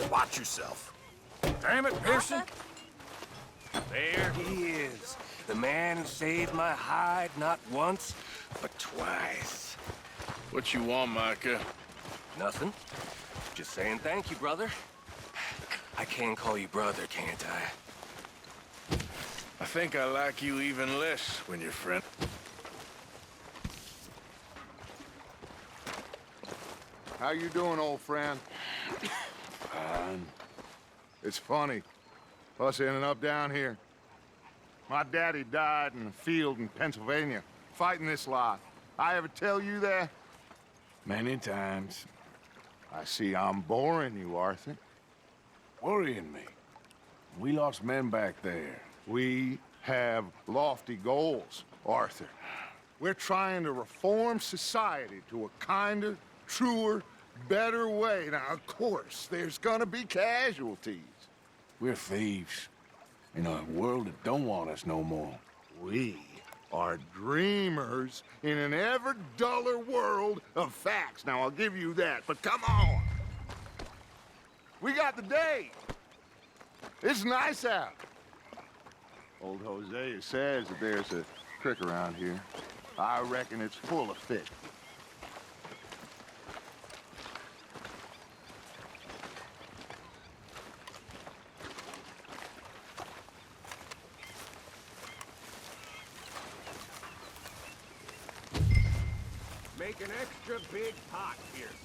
Watch yourself. Damn it, Pearson. There he is. The man who saved my hide not once, but twice. What you want, Micah? Nothing. Just saying thank you, brother. I can call you brother, can't I? I think I like you even less when you're friend. How you doing, old friend? Fine. It's funny, us ending up down here. My daddy died in a field in Pennsylvania, fighting this lot. I ever tell you that? Many times. I see I'm boring you, Arthur. Worrying me. We lost men back there. We have lofty goals, Arthur. We're trying to reform society to a kinder, truer, better way. Now, of course, there's gonna be casualties. We're thieves. In a world that don't want us no more. We are dreamers in an ever duller world of facts. Now, I'll give you that, but come on. We got the day. It's nice out. Old Hosea says that there's a creek around here. I reckon it's full of fish. Make an extra big pot, Pearson.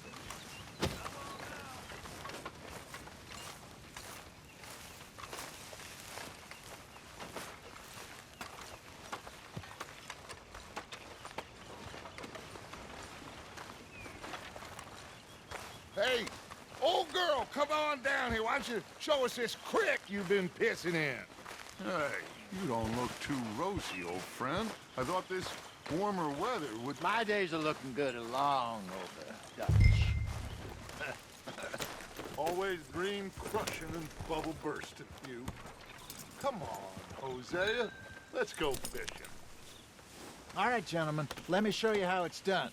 Hey, old girl, come on down here. Why don't you show us this creek you've been pissing in? Hey, you don't look too rosy, old friend. I thought this warmer weather would... My days are looking good along over Dutch. Always dream crushing and bubble bursting, you. Come on, Hosea. Let's go fishing. All right, gentlemen, let me show you how it's done.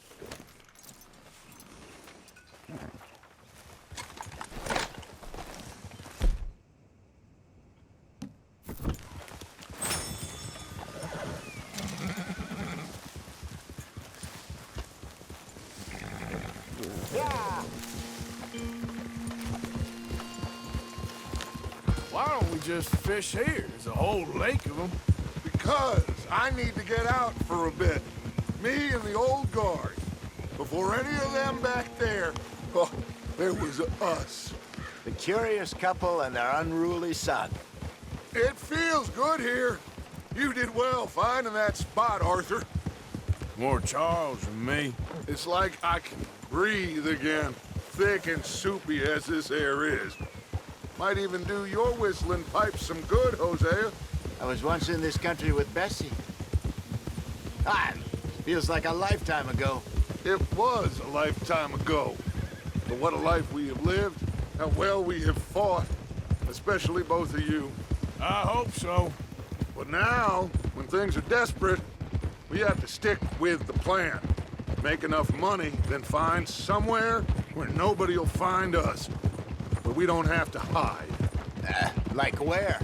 Why don't we just fish here? There's a whole lake of them. Because I need to get out for a bit. Me and the old guard. Before any of them back there, oh, there was us. The curious couple and their unruly son. It feels good here. You did well finding that spot, Arthur. More Charles than me. It's like I can breathe again, thick and soupy as this air is. Might even do your whistling pipes some good, Hosea. I was once in this country with Bessie. Feels like a lifetime ago. It was a lifetime ago. But what a life we have lived, how well we have fought, especially both of you. I hope so. But now, when things are desperate, we have to stick with the plan. Make enough money, then find somewhere where nobody will find us. Where we don't have to hide. Like where?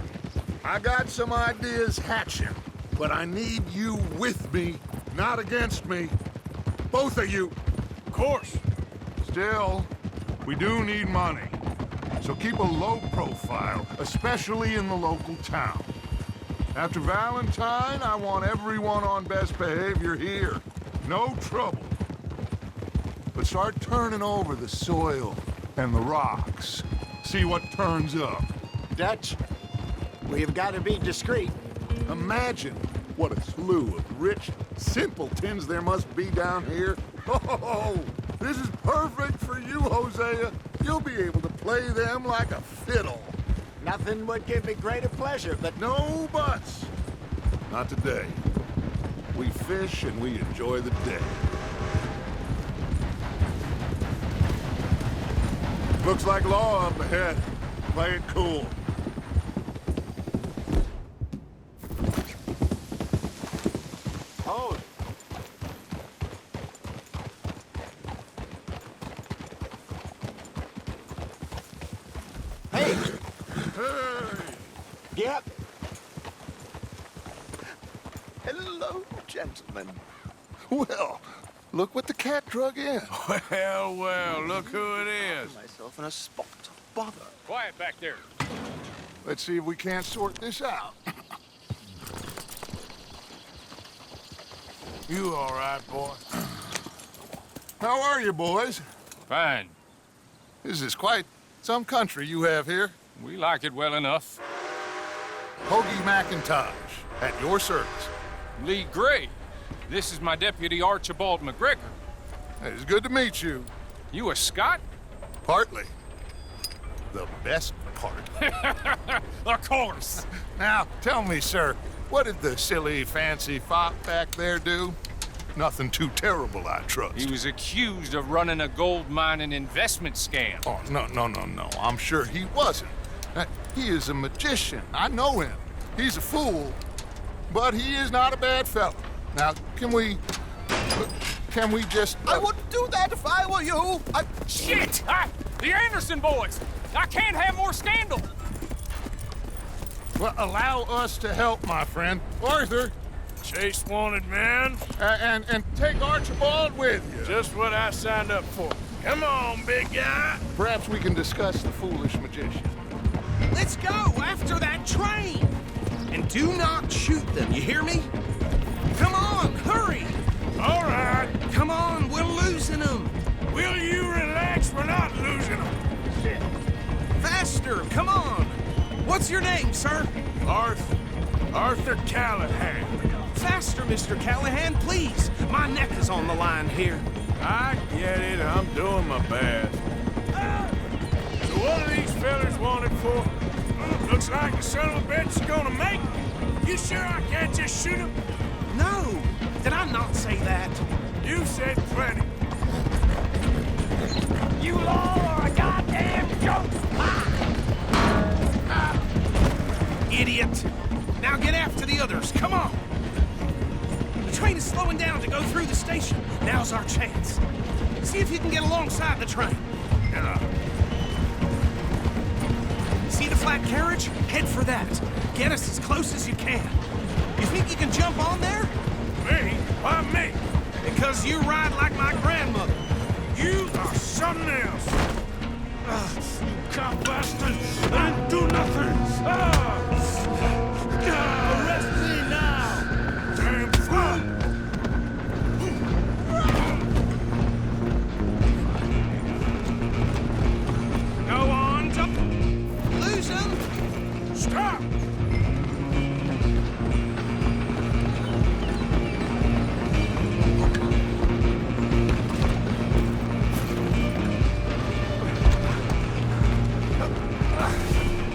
I got some ideas hatching, but I need you with me, not against me. Both of you. Of course. Still, we do need money. So keep a low profile, especially in the local town. After Valentine, I want everyone on best behavior here. No trouble. But start turning over the soil and the rocks. See what turns up. Dutch, we've got to be discreet. Imagine what a slew of rich simpletons there must be down here. Oh, this is perfect for you, Hosea. You'll be able to play them like a fiddle. Nothing would give me greater pleasure, but No buts. Not today. We fish and we enjoy the day. Looks like law up ahead. Play it cool. hold. Hello, gentlemen. Well, look what the cat drug in. Well, well, look who it is. Myself in a spot of bother. Quiet back there. Let's see if we can't sort this out. You all right, boy? How are you, boys? Fine. This is quite some country you have here. We like it well enough. Hoagie McIntosh, at your service. Lee Gray. This is my deputy, Archibald McGregor. It's good to meet you. You a Scot? Partly. The best part. Of course. Now, tell me, sir, what did the silly, fancy fop back there do? Nothing too terrible, I trust. He was accused of running a gold mining investment scam. Oh, no. I'm sure he wasn't. He is a magician. I know him. He's a fool, but he is not a bad fellow. Now, can we just... I wouldn't do that if I were you. Shit! The Anderson boys! I can't have more scandal! Well, allow us to help, my friend. Arthur, Chase wanted man. and take Archibald with you. Just what I signed up for. Come on, big guy. Perhaps we can discuss the foolish magician. Let's go after that train! And do not shoot them, you hear me? Come on, hurry! All right. Come on, we're losing them! Will you relax? We're not losing them. Faster, come on! What's your name, sir? Arthur Callahan. Faster, Mr. Callahan, please! My neck is on the line here. I get it. I'm doing my best. So what are these fellas wanted for? Looks like the son of a bitch is gonna make it. You sure I can't just shoot him? No! Did I not say that? You said plenty. You all are a goddamn joke! Idiot! Now get after the others, come on! The train is slowing down to go through the station. Now's our chance. See if you can get alongside the train. See the flat carriage? Head for that. Get us as close as you can. You think you can jump on there? Me? Why me? Because you ride like my grandmother. You are something else. You cop bastard! I didn't do nothing! Arrest me now! Damn fool! Go on, jump. Lose him. Stop!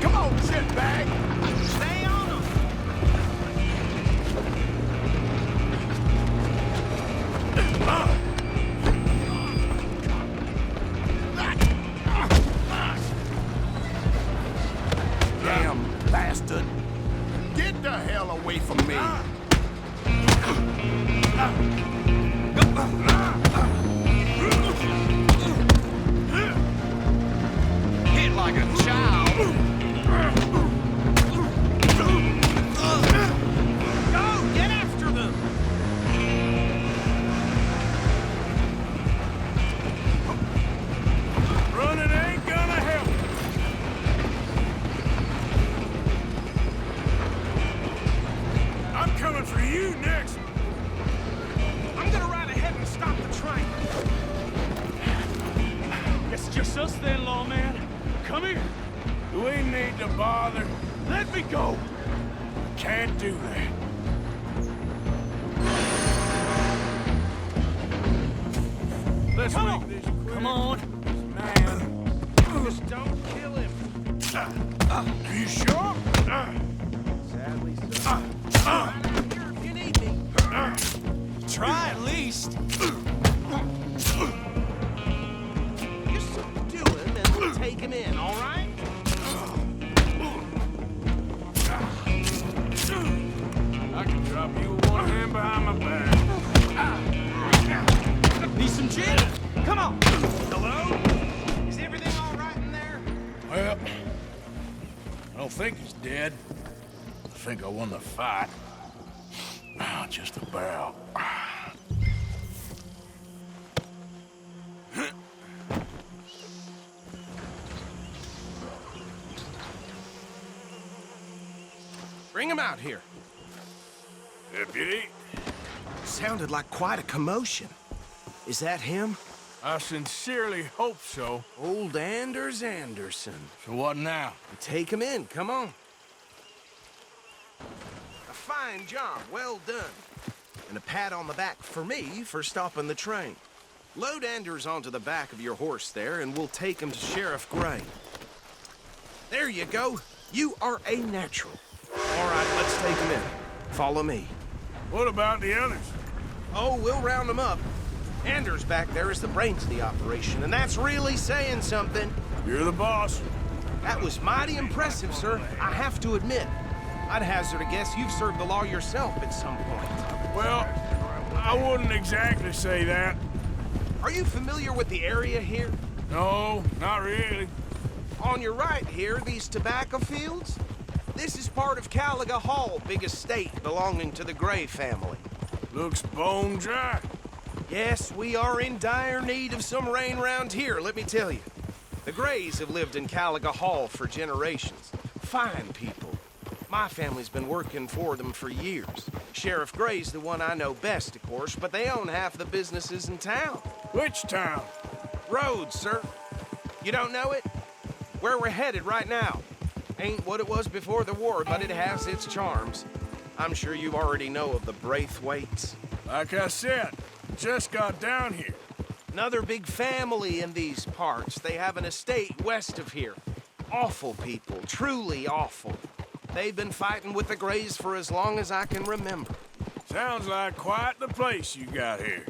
Come on, shitbag! Stay on him. Damn bastard! Get the hell away from me! Hit like a child. Go, get after them. Running ain't gonna help! I'm coming for you next! I'm gonna ride ahead and stop the train. Guess it's just us then, lawman. Come here. Do we need to bother? Let me go. Can't do that. Let's make this quick. Come on. Man. Just don't kill him. Are you sure? Sadly, so. I'm here if you need me. Try at least. You subdue him and we'll take him in, all right? I can drop you with one hand behind my back. Need some gin? Come on. Hello? Is everything all right in there? Well, I don't think he's dead. I think I won the fight. Just about. Bring him out here. Deputy, Sounded like quite a commotion. Is that him? I sincerely hope so. Old Anders Anderson. So what now? Take him in, come on. A fine job, well done. And a pat on the back for me for stopping the train. Load Anders onto the back of your horse there, and we'll take him to Sheriff Gray. There you go. You are a natural. All right, let's take him in. Follow me. What about the others? Oh, we'll round them up. Anders back there is the brains of the operation, and that's really saying something. You're the boss. That was mighty impressive, sir. I have to admit. I'd hazard a guess you've served the law yourself at some point. Well, I wouldn't exactly say that. Are you familiar with the area here? No, not really. On your right here, these tobacco fields? This is part of Caliga Hall, big estate belonging to the Gray family. Looks bone dry. Yes, we are in dire need of some rain round here, let me tell you. The Grays have lived in Caliga Hall for generations. Fine people. My family's been working for them for years. Sheriff Gray's the one I know best, of course, but they own half the businesses in town. Which town? Rhodes, sir. You don't know it? Where we're headed right now. Ain't what it was before the war, but it has its charms. I'm sure you already know of the Braithwaites. Like I said, just got down here. Another big family in these parts. They have an estate west of here. Awful people, truly awful. They've been fighting with the Grays for as long as I can remember. Sounds like quite the place you got here.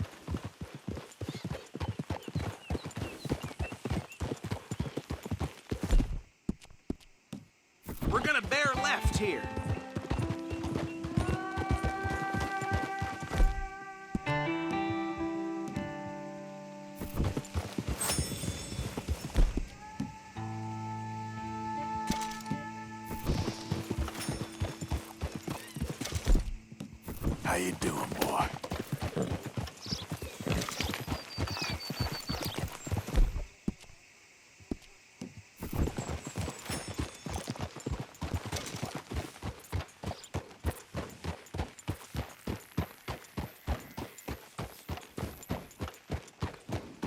We're gonna bear left here. How you doing, boy?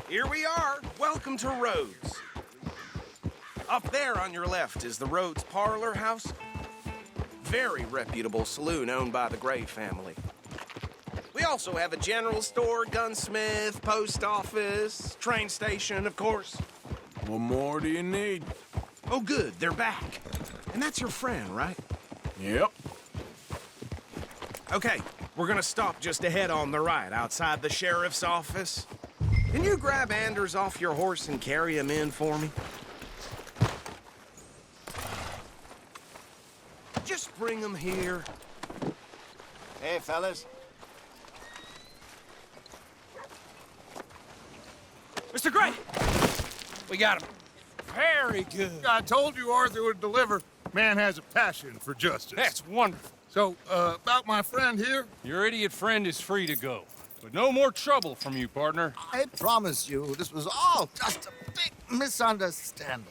Here we are. Welcome to Rhodes. Up there on your left is the Rhodes Parlor House. Very reputable saloon owned by the Gray family. We also have a general store, gunsmith, post office, train station, of course. What more do you need? Oh, good, they're back. And that's your friend, right? Yep. Okay, we're gonna stop just ahead on the right, outside the sheriff's office. Can you grab Anders off your horse and carry him in for me? Just bring him here. Hey, fellas. Mr. Gray! We got him. Very good. I told you Arthur would deliver. Man has a passion for justice. That's wonderful. So, about my friend here? Your idiot friend is free to go. But no more trouble from you, partner. I promise you, this was all just a big misunderstanding.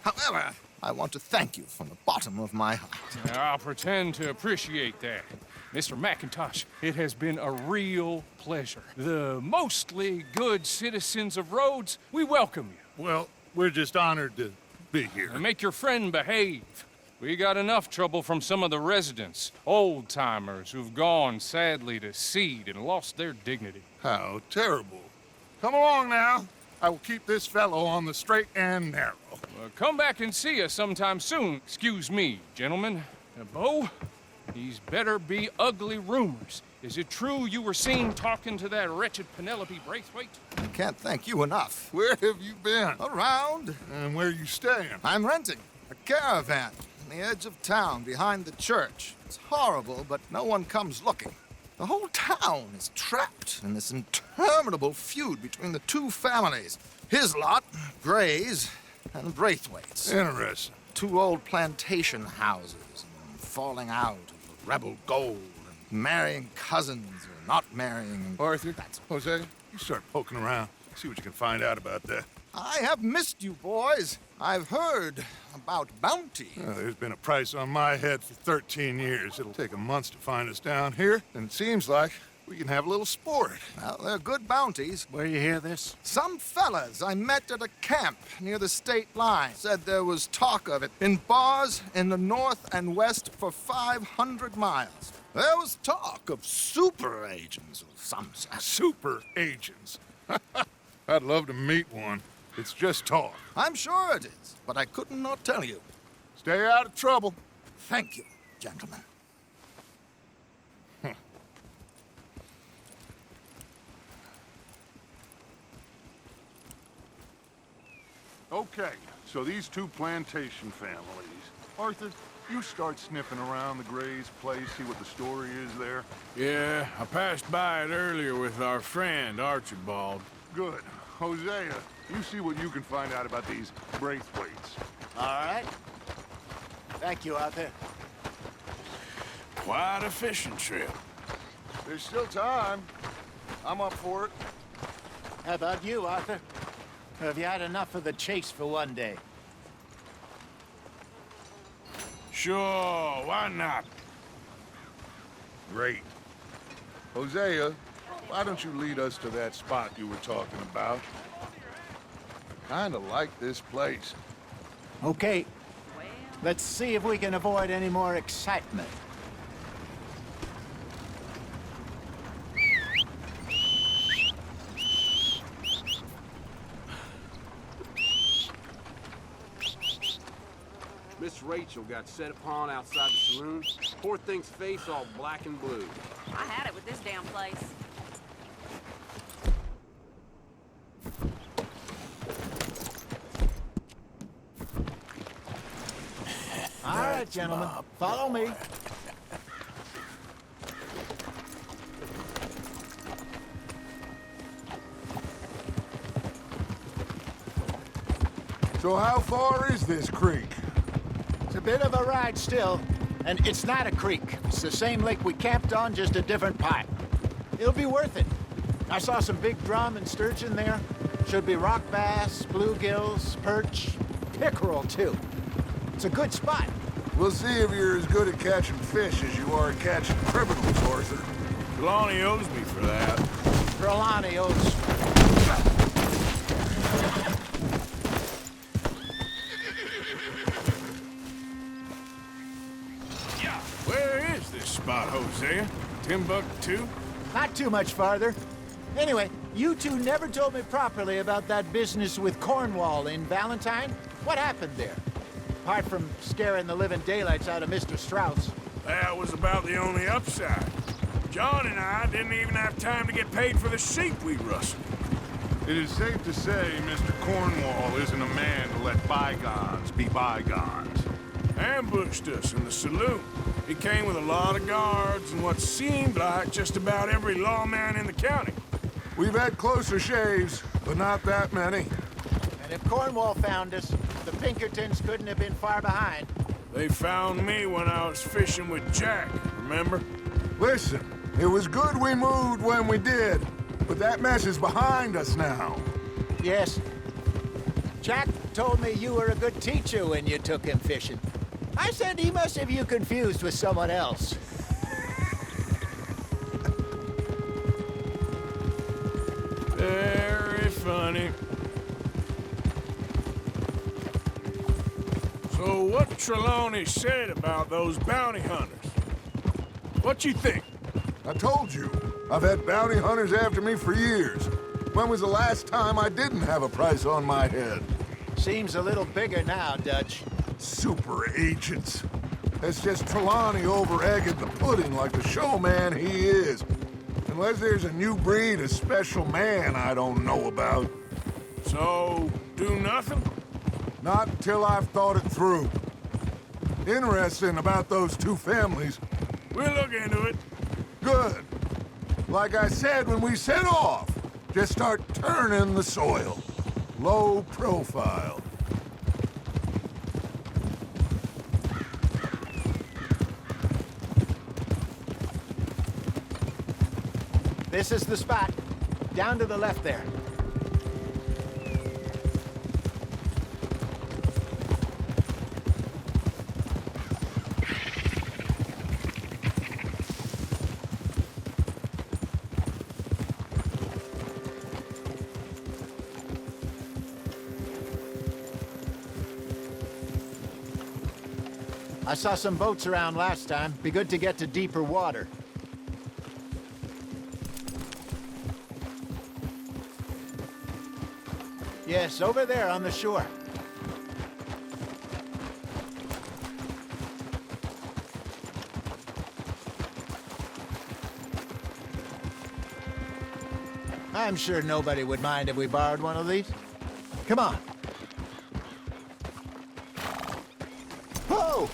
However, I want to thank you from the bottom of my heart. I'll pretend to appreciate that. Mr. McIntosh, it has been a real pleasure. The mostly good citizens of Rhodes, we welcome you. Well, we're just honored to be here. And make your friend behave. We got enough trouble from some of the residents, old-timers who've gone, sadly, to seed and lost their dignity. How terrible. Come along now. I will keep this fellow on the straight and narrow. Come back and see us sometime soon. Excuse me, gentlemen. Bo, these better be ugly rumors. Is it true you were seen talking to that wretched Penelope Braithwaite? I can't thank you enough. Where have you been? Around, And where you staying? I'm renting a caravan on the edge of town behind the church. It's horrible, but no one comes looking. The whole town is trapped in this interminable feud between the two families. His lot, Gray's, and Braithwaite's. Interesting. Two old plantation houses and falling out of the rebel gold and marrying cousins or not marrying. Arthur, Jose, you start poking around. See what you can find out about that. I have missed you, boys. I've heard about bounty. There's been a price on my head for 13 years. It'll take 'em months to find us down here, and it seems like we can have a little sport. Well, they're good bounties. Where you hear this? Some fellas I met at a camp near the state line said there was talk of it in bars in the north and west for 500 miles. There was talk of super agents of some sort. Super agents. I'd love to meet one. It's just talk. I'm sure it is, but I could not tell you. Stay out of trouble. Thank you, gentlemen. Okay, so these two plantation families. Arthur, you start sniffing around the Gray's place, see what the story is there. Yeah, I passed by it earlier with our friend, Archibald. Good. Hosea, you see what you can find out about these Braithwaites. All right. Thank you, Arthur. Quite a fishing trip. There's still time. I'm up for it. How about you, Arthur? Or have you had enough of the chase for one day? Sure, why not? Great. Hosea, why don't you lead us to that spot you were talking about? Kinda like this place. Okay. Let's see if we can avoid any more excitement. Miss Rachel got set upon outside the saloon. Poor thing's face all black and blue. I had it with this damn place. All right, gentlemen. Follow me. So how far is this creek? It's a bit of a ride still, and it's not a creek. It's the same lake we camped on, just a different part. It'll be worth it. I saw some big drum and sturgeon there. Should be rock bass, bluegills, perch, pickerel too. It's a good spot. We'll see if you're as good at catching fish as you are at catching criminals, Arthur. Trelawney owes me for that. Trelawney owes. Where is this spot, Hosea? Timbuktu? Not too much farther. Anyway, you two never told me properly about that business with Cornwall in Valentine. What happened there? Apart from scaring the living daylights out of Mr. Strauss. That was about the only upside. John and I didn't even have time to get paid for the sheep we rustled. It is safe to say Mr. Cornwall isn't a man to let bygones be bygones. Ambushed us in the saloon. He came with a lot of guards and what seemed like just about every lawman in the county. We've had closer shaves, but not that many. And if Cornwall found us, the Pinkertons couldn't have been far behind. They found me when I was fishing with Jack, remember? Listen, it was good we moved when we did, but that mess is behind us now. Yes. Jack told me you were a good teacher when you took him fishing. I said he must have you confused with someone else. Very funny. So what Trelawney said about those bounty hunters? What you think? I told you, I've had bounty hunters after me for years. When was the last time I didn't have a price on my head? Seems a little bigger now, Dutch. Super agents. That's just Trelawney over-egging the pudding like the showman he is. Unless there's a new breed of special man I don't know about. So, do nothing? Not until I've thought it through. Interesting about those two families. We'll look into it. Good. Like I said when we set off, just start turning the soil. Low profile. This is the spot. Down to the left there. I saw some boats around last time. Be good to get to deeper water. Yes, over there on the shore. I'm sure nobody would mind if we borrowed one of these. Come on. Whoa!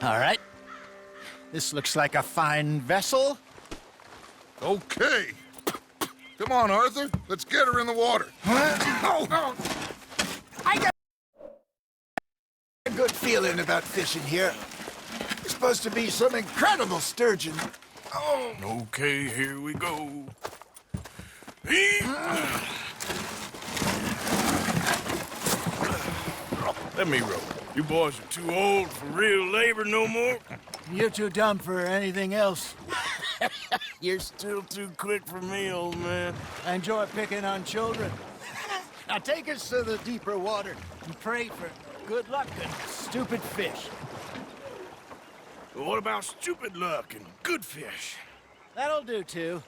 All right. This looks like a fine vessel. Okay. Come on, Arthur. Let's get her in the water. I got a good feeling about fishing here. It's supposed to be some incredible sturgeon. Oh. Okay, here we go. Let me row. You boys are too old for real labor no more. You're too dumb for anything else. You're still too quick for me, old man. I enjoy picking on children. Now take us to the deeper water and pray for good luck and stupid fish. What about stupid luck and good fish? That'll do, too.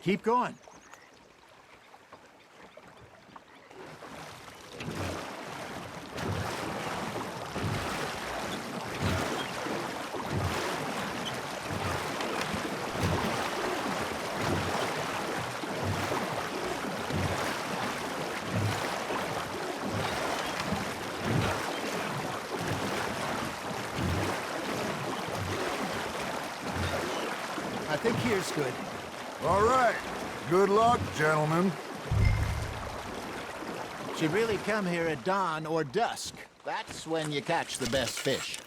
Keep going. I think here's good. All right. Good luck, gentlemen. Should really come here at dawn or dusk. That's when you catch the best fish.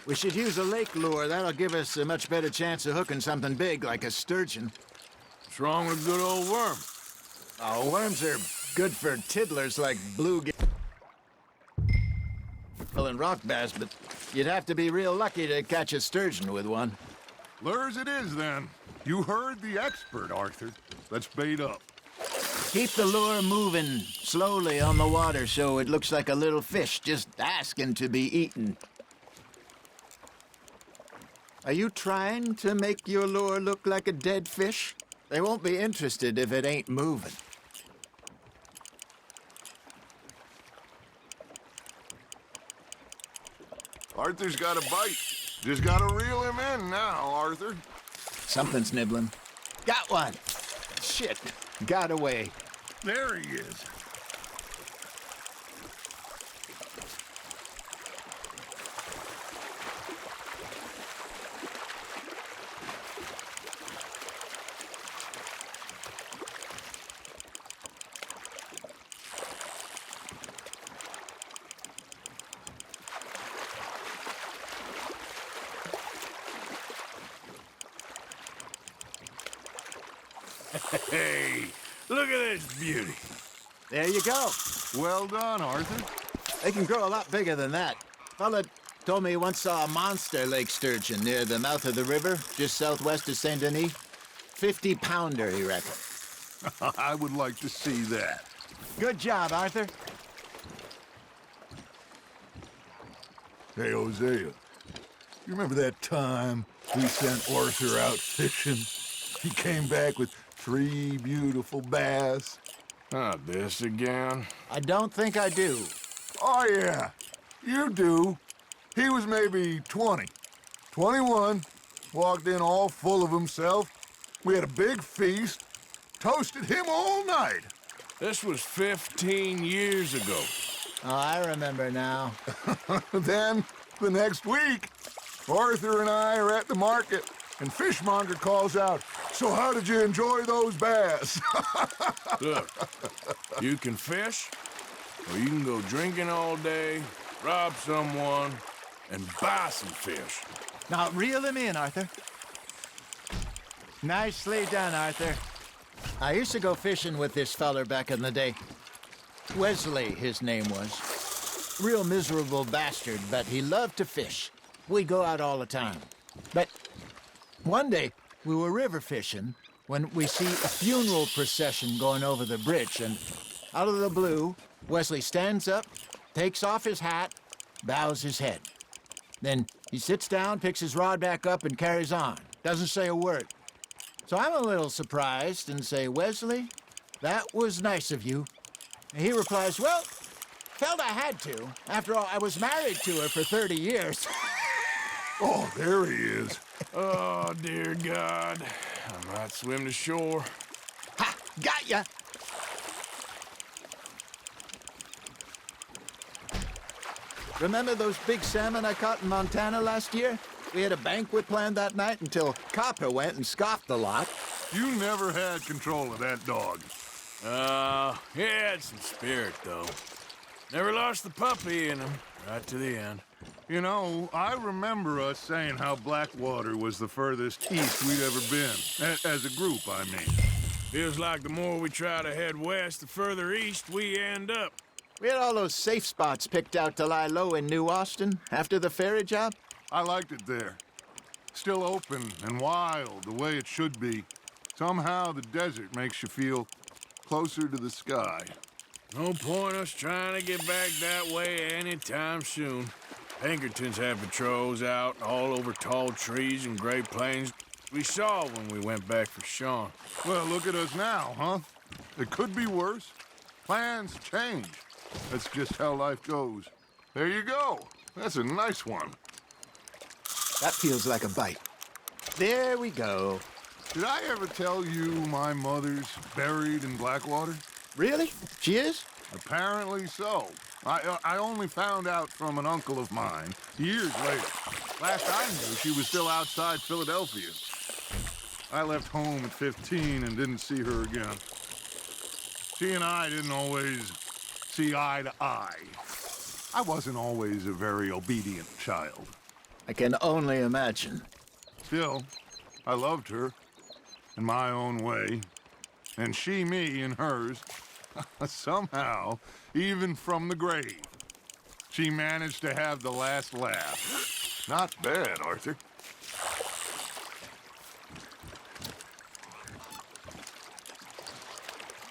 We should use a lake lure. That'll give us a much better chance of hooking something big like a sturgeon. What's wrong with a good old worm? Oh, worms are good for tiddlers like bluegill and rock bass, but you'd have to be real lucky to catch a sturgeon with one. Lures it is, then. You heard the expert, Arthur. Let's bait up. Keep the lure moving slowly on the water so it looks like a little fish just asking to be eaten. Are you trying to make your lure look like a dead fish? They won't be interested if it ain't moving. Arthur's got a bite. Just gotta reel him in now, Arthur. Something's nibbling. Got one. Shit. Got away. There he is. Hey, look at this beauty. There you go. Well done, Arthur. They can grow a lot bigger than that. Fella told me he once saw a monster lake sturgeon near the mouth of the river, just southwest of Saint Denis. 50-pounder, he reckoned. I would like to see that. Good job, Arthur. Hey, Hosea, you remember that time we sent Arthur out fishing? He came back with 3 beautiful bass. Not this again. I don't think I do. Oh, yeah, you do. He was maybe 20, 21, walked in all full of himself. We had a big feast, toasted him all night. This was 15 years ago. Oh, I remember now. Then, the next week, Arthur and I are at the market, and Fishmonger calls out, So how did you enjoy those bass? Look, you can fish, or you can go drinking all day, rob someone, and buy some fish. Now, reel him in, Arthur. Nicely done, Arthur. I used to go fishing with this feller back in the day. Wesley, his name was. Real miserable bastard, but he loved to fish. We'd go out all the time. But one day, we were river fishing when we see a funeral procession going over the bridge, and out of the blue, Wesley stands up, takes off his hat, bows his head. Then he sits down, picks his rod back up, and carries on. Doesn't say a word. So I'm a little surprised and say, Wesley, that was nice of you. And he replies, well, felt I had to. After all, I was married to her for 30 years. Oh, there he is. Oh, dear God. I might swim to shore. Ha! Got ya! Remember those big salmon I caught in Montana last year? We had a banquet planned that night until Copper went and scoffed the lot. You never had control of that dog. He had some spirit, though. Never lost the puppy in him, right to the end. You know, I remember us saying how Blackwater was the furthest east we'd ever been. As a group, I mean. Feels like the more we try to head west, the further east we end up. We had all those safe spots picked out to lie low in New Austin after the ferry job. I liked it there. Still open and wild, the way it should be. Somehow the desert makes you feel closer to the sky. No point us trying to get back that way anytime soon. Pinkertons have patrols out all over tall trees and Great Plains. We saw when we went back for Sean. Well, look at us now, huh? It could be worse. Plans change. That's just how life goes. There you go. That's a nice one. That feels like a bite. There we go. Did I ever tell you my mother's buried in Blackwater? Really? She is? Apparently so. I only found out from an uncle of mine years later. Last I knew, she was still outside Philadelphia. I left home at 15 and didn't see her again. She and I didn't always see eye to eye. I wasn't always a very obedient child. I can only imagine. Still, I loved her in my own way, and she me in hers. Somehow, even from the grave, she managed to have the last laugh. Not bad, Arthur.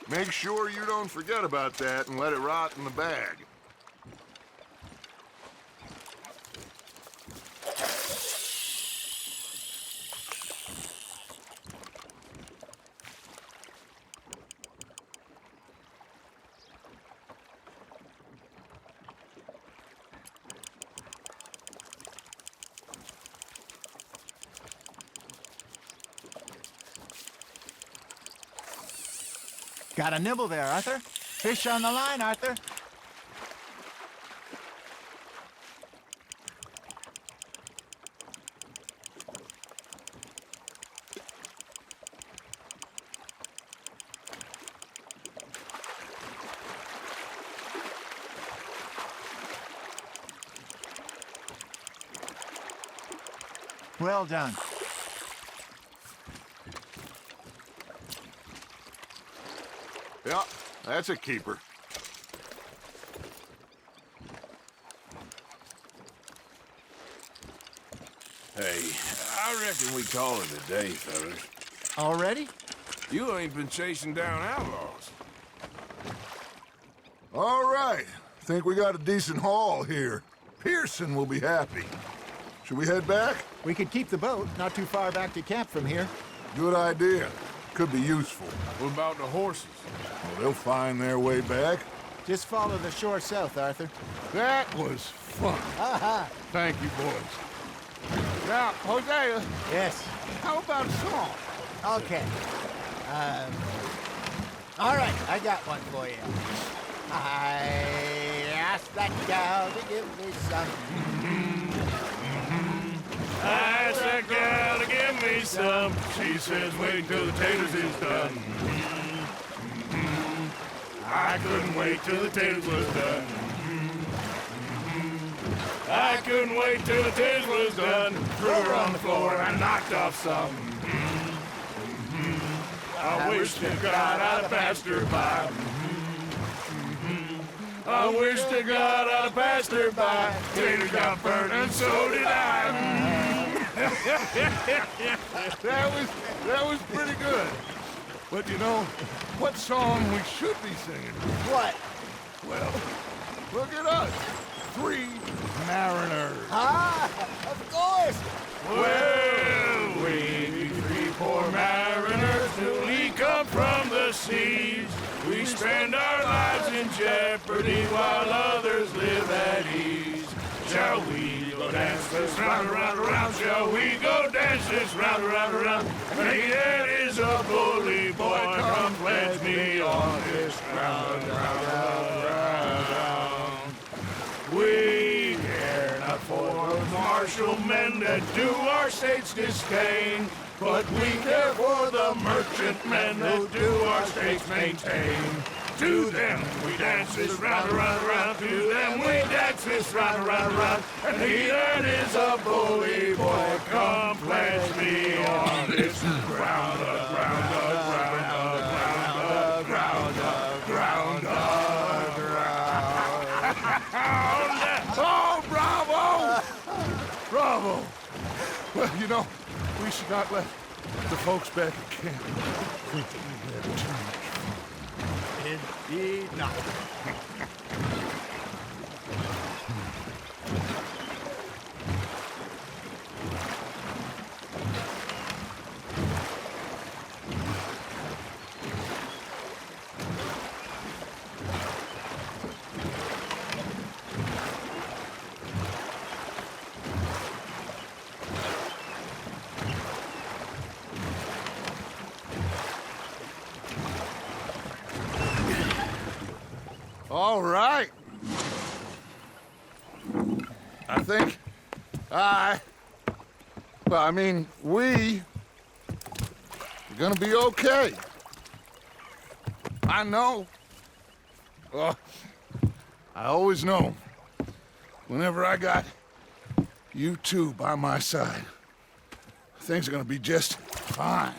Make sure you don't forget about that and let it rot in the bag. Got a nibble there, Arthur. Fish on the line, Arthur. Well done. Yeah, that's a keeper. Hey, I reckon we call it a day, fellas. Already? You ain't been chasing down outlaws. All right. Think we got a decent haul here. Pearson will be happy. Should we head back? We could keep the boat not too far back to camp from here. Good idea. Could be useful. What about the horses? Well, they'll find their way back. Just follow the shore south, Arthur. That was fun. Aha! Thank you, boys. Now, Hosea, Yes. how about a song? Okay. All right, I got one for you. I asked that gal to give me some. I asked that gal to give give me some. She says, wait till the taters is done. I couldn't wait till the taters was done. I couldn't wait till the taters was done. Threw her on the floor and I knocked off some. I wish to God I'd have passed her by. I wish to God I'd have passed her by. Taters got burned and so did I. That was pretty good. But you know, what song we should be singing? What? Well, look at us. 3 mariners. Ah, of course. Well, we 3 poor mariners newly come from the seas. We spend our lives in jeopardy while others live at ease. Shall we go dance this round, around, around? Shall we go dance this round, around, around? Hey, that is a bully boy. Come pledge me on this round, round, round, round. We care not for martial men that do our state's disdain, but we care for the merchant men that do our states maintain. To them we dance this round, around, around. To them we dance this round, around, around. And he that is a bully boy, come pledge me on this ground, ground, ground, ground, ground, ground, ground. Oh, bravo! Bravo! Well, you know, we should not let the folks back at camp think that we had too much fun. Indeed not. All right. I think we're gonna be okay. I know. Well, I always know. Whenever I got you two by my side, things are gonna be just fine.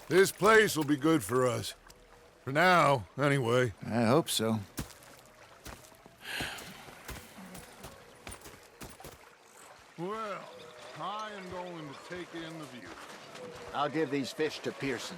This place will be good for us. For now, anyway. I hope so. Well, I am going to take in the view. I'll give these fish to Pearson.